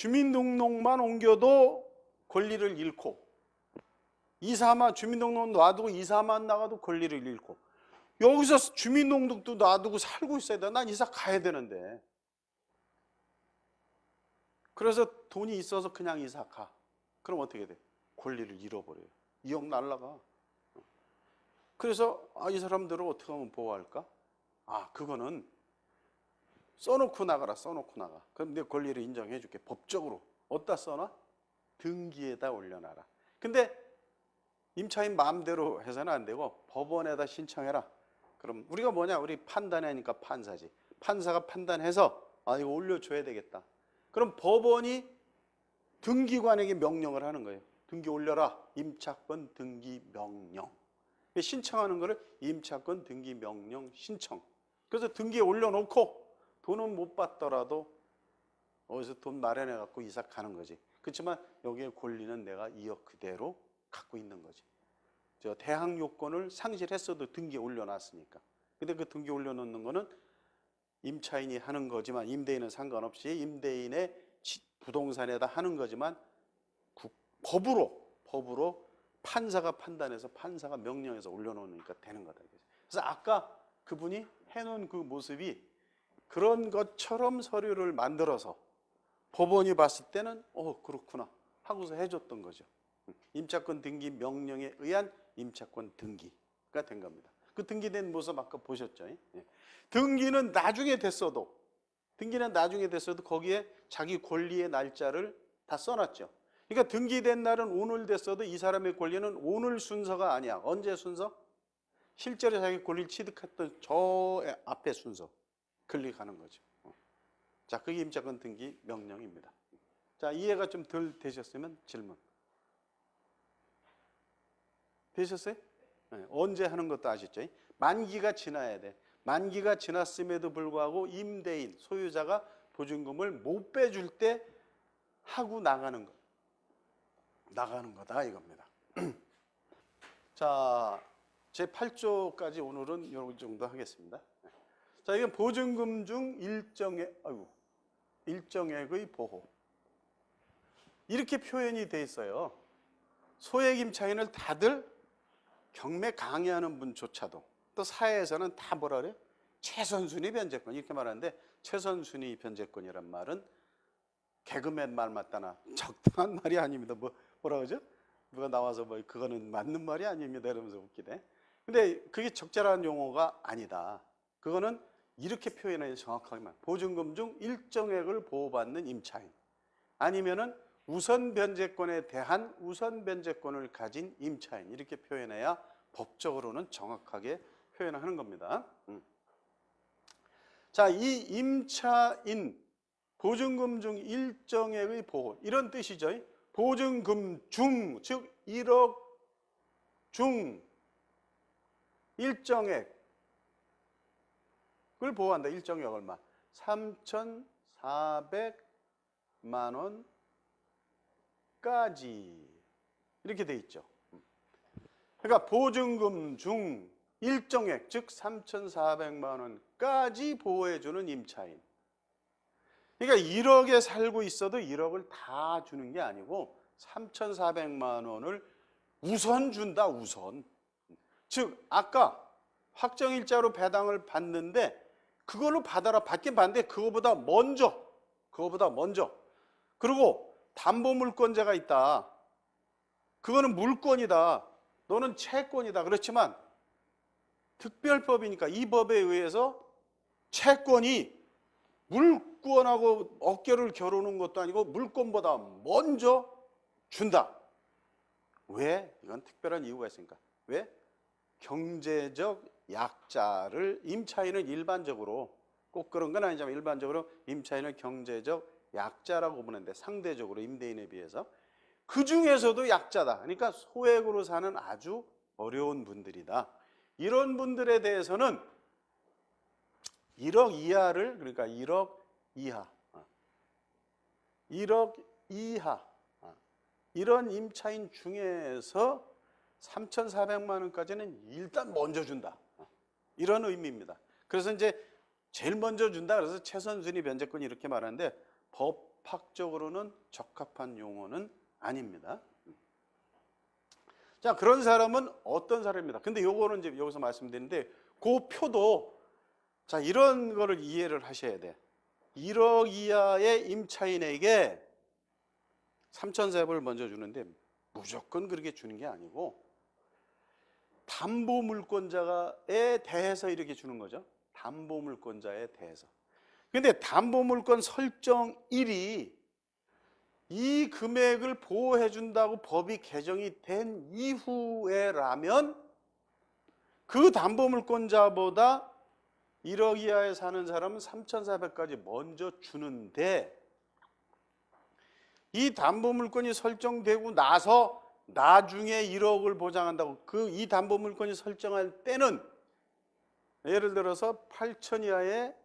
주민등록만 옮겨도 권리를 잃고, 이사만 주민등록 놔두고 이사만 나가도 권리를 잃고, 여기서 주민등록도 놔두고 살고 있어야 돼. 난 이사 가야 되는데. 그래서 돈이 있어서 그냥 이사 가. 그럼 어떻게 돼? 권리를 잃어버려요. 2억 날라가. 그래서 이 사람들을 어떻게 하면 보호할까? 그거는 써놓고 나가라. 써놓고 나가. 그럼 내 권리를 인정해 줄게. 법적으로. 어디다 써놔? 등기에다 올려놔라. 근데 임차인 마음대로 해서는 안 되고 법원에다 신청해라. 그럼 우리가 뭐냐? 우리 판단하니까 판사지. 판사가 판단해서 이거 올려줘야 되겠다. 그럼 법원이 등기관에게 명령을 하는 거예요. 등기 올려라. 임차권 등기 명령. 신청하는 거를 임차권 등기 명령 신청. 그래서 등기에 올려놓고 돈은 못 받더라도 어디서 돈 마련해 갖고 이사 가는 거지. 그렇지만 여기에 권리는 내가 2억 그대로 갖고 있는 거지. 저 대항 요건을 상실했어도 등기에 올려놨으니까. 근데 그 등기 올려놓는 거는 임차인이 하는 거지만 임대인은 상관없이 임대인의 부동산에다 하는 거지만 법으로 판사가 판단해서 판사가 명령해서 올려놓으니까 되는 거다. 그래서 아까 그분이 해놓은 그 모습이 그런 것처럼 서류를 만들어서 법원이 봤을 때는 그렇구나 하고서 해줬던 거죠. 임차권 등기 명령에 의한 임차권 등기가 된 겁니다. 그 등기된 모습 아까 보셨죠? 등기는 나중에 됐어도 거기에 자기 권리의 날짜를 다 써놨죠. 그러니까 등기된 날은 오늘 됐어도 이 사람의 권리는 오늘 순서가 아니야. 언제 순서? 실제로 자기 권리를 취득했던 저 앞에 순서 클릭하는 거죠. 자, 그게 임차권 등기 명령입니다. 자, 이해가 좀 덜 되셨으면 질문. 되셨어요? 네, 언제 하는 것도 아셨죠? 만기가 지나야 돼. 만기가 지났음에도 불구하고 임대인, 소유자가 보증금을 못 빼줄 때 하고 나가는 거다 이겁니다. 자, 제 8조까지 오늘은 이 정도 하겠습니다. 자, 이건 보증금 중 일정액의 보호. 이렇게 표현이 돼 있어요. 소액 임차인을 다들 경매 강의하는 분조차도 또 사회에서는 다 뭐라 그래요? 최선순위 변제권 이렇게 말하는데, 최선순위 변제권이란 말은 개그맨 말 맞다나 적당한 말이 아닙니다. 뭐라 그러죠? 누가 나와서 그거는 맞는 말이 아닙니다 이러면서 웃기대. 근데 그게 적절한 용어가 아니다. 그거는 이렇게 표현해야 정확하게만. 보증금 중 일정액을 보호받는 임차인, 아니면은 우선 변제권에 대한 우선 변제권을 가진 임차인, 이렇게 표현해야 법적으로는 정확하게 표현하는 겁니다. 자, 이 임차인 보증금 중 일정액의 보호, 이런 뜻이죠. 보증금 중, 즉 1억 중 일정액을 보호한다. 일정액 얼마? 3,400만 원까지 이렇게 돼 있죠. 그러니까 보증금 중 일정액, 즉 3,400만 원까지 보호해주는 임차인. 그러니까 1억에 살고 있어도 1억을 다 주는 게 아니고 3,400만 원을 우선 준다, 우선. 즉 아까 확정일자로 배당을 받는데 그걸로 받아라, 받긴 받는데 그거보다 먼저. 그리고 담보물권자가 있다. 그거는 물권이다. 너는 채권이다. 그렇지만 특별법이니까 이 법에 의해서 채권이 물권하고 어깨를 겨루는 것도 아니고 물권보다 먼저 준다. 왜? 이건 특별한 이유가 있으니까. 왜? 경제적 약자를 임차인은 일반적으로, 꼭 그런 건 아니지만 일반적으로 임차인을 경제적 약자라고 보는데, 상대적으로 임대인에 비해서 그 중에서도 약자다. 그러니까 소액으로 사는 아주 어려운 분들이다. 이런 분들에 대해서는 1억 이하를, 그러니까 1억 이하 이런 임차인 중에서 3,400만 원까지는 일단 먼저 준다. 이런 의미입니다. 그래서 이제 제일 먼저 준다. 그래서 최선순위 변제권 이렇게 말하는데, 법학적으로는 적합한 용어는 아닙니다. 자, 그런 사람은 어떤 사람입니다. 근데 요거는 이제 여기서 말씀드리는데 그 표도 자, 이런 거를 이해를 하셔야 돼. 1억 이하의 임차인에게 3,400을 먼저 주는데 무조건 그렇게 주는 게 아니고 담보물권자에 대해서 이렇게 주는 거죠. 담보물권자에 대해서. 근데 담보물권 설정일이 이 금액을 보호해 준다고 법이 개정이 된 이후에라면 그 담보물권자보다 1억 이하에 사는 사람은 3,400까지 먼저 주는데 이 담보물권이 설정되고 나서 나중에 1억을 보장한다고 이 담보물권이 설정할 때는 예를 들어서 8천 이하에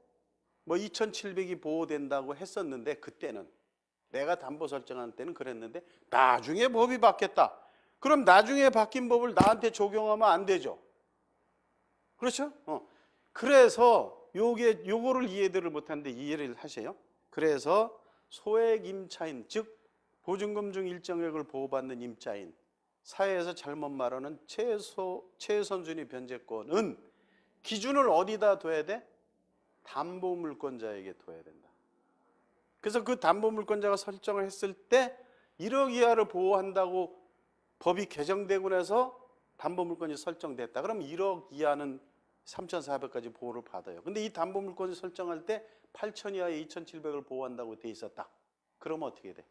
뭐 2,700이 보호된다고 했었는데 그때는 내가 담보 설정한 때는 그랬는데 나중에 법이 바뀌었다. 그럼 나중에 바뀐 법을 나한테 적용하면 안 되죠. 그렇죠? 그래서 요거를 이해를 못하는데 이해를 하세요. 그래서 소액 임차인, 즉 보증금 중 일정액을 보호받는 임차인, 사회에서 잘못 말하는 최선순위 변제권은 기준을 어디다 둬야 돼? 담보물권자에게 둬야 된다. 그래서 그 담보물권자가 설정을 했을 때 1억 이하를 보호한다고 법이 개정되고 나서 담보물권이 설정됐다. 그럼 1억 이하는 3,400까지 보호를 받아요. 근데 이 담보물권을 설정할 때 8천 이하에 2,700을 보호한다고 돼 있었다. 그러면 어떻게 돼?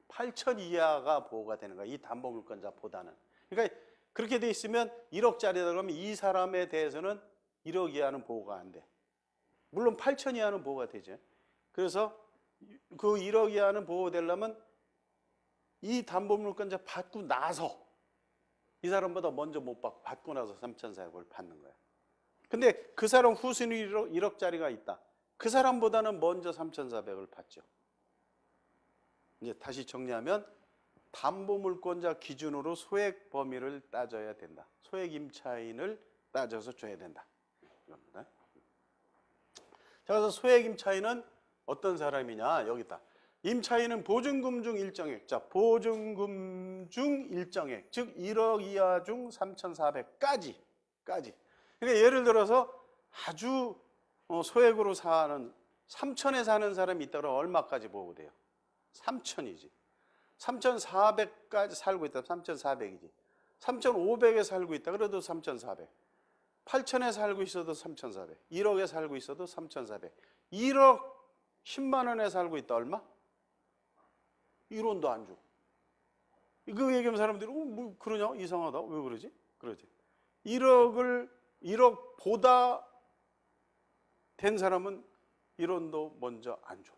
8천 이하가 보호가 되는 거야. 이 담보물권자보다는. 그러니까 그렇게 돼 있으면 1억짜리다 그러면 이 사람에 대해서는 1억 이하는 보호가 안 돼. 물론 8천 이하는 보호가 되죠. 그래서 그 1억 이하는 보호되려면 이 담보물권자 받고 나서 이 사람보다 먼저 못 받고 나서 3,400을 받는 거야. 근데 그 사람 후순위 1억짜리가 있다. 그 사람보다는 먼저 3,400을 받죠. 이제 다시 정리하면 담보물권자 기준으로 소액 범위를 따져야 된다. 소액 임차인을 따져서 줘야 된다. 이겁니다. 자, 그래서 소액 임차인은 어떤 사람이냐? 여기 있다. 임차인은 보증금 중 일정액. 자, 보증금 중 일정액. 즉 1억 이하 중 3,400까지. 그러니까 예를 들어서 아주 소액으로 사는 3천에 사는 사람이 있다 그러면 얼마까지 보호돼요? 3천이지. 3,400까지 살고 있다. 3,400이지. 3,500에 살고 있다. 그래도 3,400. 8천에 살고 있어도 3,400. 1억에 살고 있어도 3,400. 1억 10만 원에 살고 있다. 얼마? 1원도 안 줘. 그 얘기하면 사람들이 뭐 그러냐? 이상하다. 왜 그러지? 그러지. 1억보다 된 사람은 1원도 먼저 안 줘.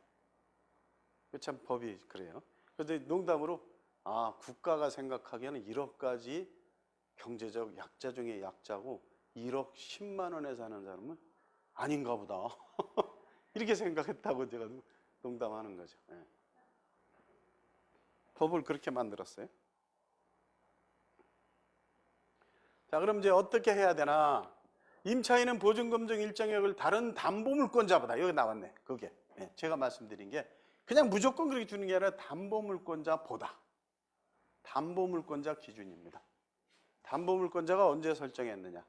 참 법이 그래요. 그런데 농담으로 국가가 생각하기에는 1억까지 경제적 약자 중에 약자고 1억 10만 원에 사는 사람은 아닌가 보다. 이렇게 생각했다고 제가 농담하는 거죠. 네. 법을 그렇게 만들었어요. 자, 그럼 이제 어떻게 해야 되나? 임차인은 보증금 중 일정액을 다른 담보물권자보다, 여기 나왔네. 그게 제가 말씀드린 게 그냥 무조건 그렇게 주는 게 아니라 담보물권자보다. 담보물권자 기준입니다. 담보물권자가 언제 설정했느냐?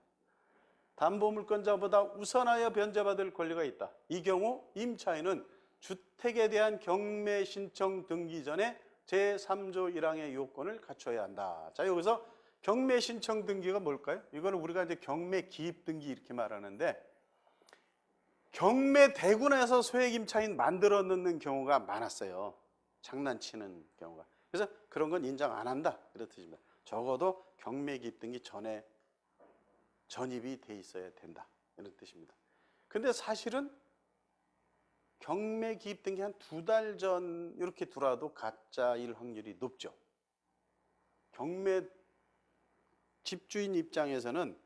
담보물권자보다 우선하여 변제받을 권리가 있다. 이 경우 임차인은 주택에 대한 경매 신청 등기 전에 제3조 1항의 요건을 갖춰야 한다. 자, 여기서 경매 신청 등기가 뭘까요? 이거는 우리가 이제 경매 기입 등기 이렇게 말하는데 경매 되고 나서 소액 임차인 만들어 넣는 경우가 많았어요. 장난치는 경우가. 그래서 그런 건 인정 안 한다. 이런 뜻입니다. 적어도 경매 기입 등기 전에 전입이 돼 있어야 된다. 이런 뜻입니다. 근데 사실은 경매 기입 등기 한 2달 전 이렇게 들어와도 가짜일 확률이 높죠. 경매 집주인 입장에서는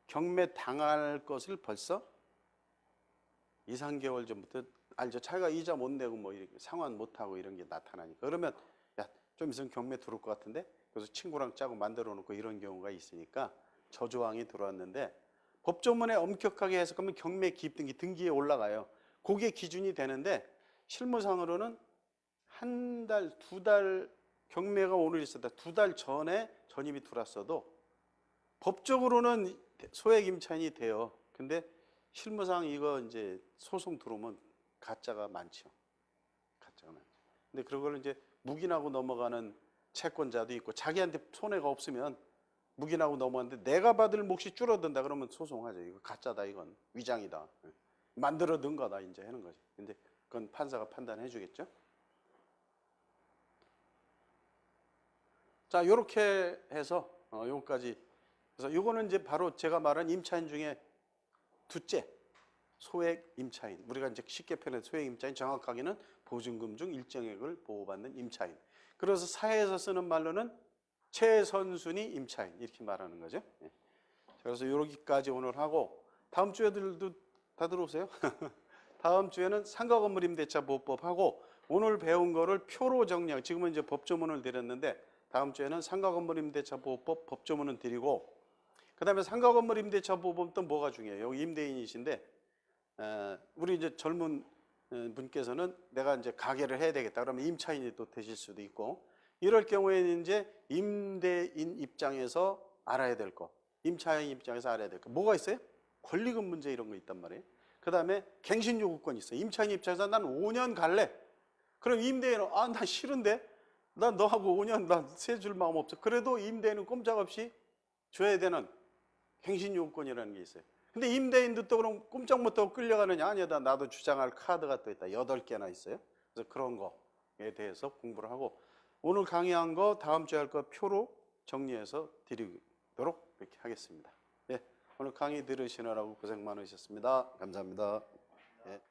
경매 당할 것을 벌써 2, 3개월 전부터 알죠. 자기가 이자 못 내고 뭐 이렇게 상환 못 하고 이런 게 나타나니까. 그러면 야, 좀 있으면 경매 들어올 것 같은데? 그래서 친구랑 짜고 만들어 놓고 이런 경우가 있으니까 저조항이 들어왔는데 법조문에 엄격하게 해석하면 경매 기입 등기 등기에 올라가요. 그게 기준이 되는데 실무상으로는 한 달, 두 달 경매가 오늘 있었다. 두 달 전에 전입이 들어왔어도 법적으로는 소액 임차인이 돼요. 근데 실무상 이거 이제 소송 들어오면 가짜가 많죠. 가짜가 많죠. 근데 그런 걸 이제 묵인하고 넘어가는 채권자도 있고 자기한테 손해가 없으면 묵인하고 넘어갔는데 내가 받을 몫이 줄어든다 그러면 소송하죠. 이거 가짜다, 이건 위장이다, 만들어 둔 거다 이제 하는 거지. 근데 그건 판사가 판단해 주겠죠. 자, 요렇게 해서 요거까지. 그래서 요거는 이제 바로 제가 말한 임차인 중에 둘째, 소액 임차인. 우리가 이제 쉽게 표현해서 소액 임차인, 정확하게는 보증금 중 일정액을 보호받는 임차인. 그래서 사회에서 쓰는 말로는 최선순위 임차인 이렇게 말하는 거죠. 그래서 여기까지 오늘 하고 다음 주에들도 다 들어오세요. 다음 주에는 상가건물임대차보호법하고 오늘 배운 거를 표로 정리하고, 지금은 이제 법조문을 드렸는데 다음 주에는 상가건물임대차보호법 법조문을 드리고, 그 다음에 상가건물임대차보호법 또 뭐가 중요해요? 여기 임대인이신데 우리 이제 젊은 분께서는 내가 이제 가게를 해야 되겠다 그러면 임차인이 또 되실 수도 있고, 이럴 경우에는 이제 임대인 입장에서 알아야 될 거, 임차인 입장에서 알아야 될 거 뭐가 있어요? 권리금 문제 이런 거 있단 말이에요. 그 다음에 갱신요구권 있어요. 임차인 입장에서 난 5년 갈래. 그럼 임대인은 난 싫은데, 난 너하고 5년 난 세 줄 마음 없어. 그래도 임대인은 꼼짝없이 줘야 되는 갱신요구권이라는 게 있어요. 근데 임대인도 또 그럼 꼼짝 못하고 끌려가느냐? 아니다. 나도 주장할 카드가 또 있다. 8개나 있어요. 그래서 그런 거에 대해서 공부를 하고 오늘 강의한 거 다음 주에 할 거 표로 정리해서 드리도록 이렇게 하겠습니다. 예, 오늘 강의 들으시느라고 고생 많으셨습니다. 감사합니다. 예.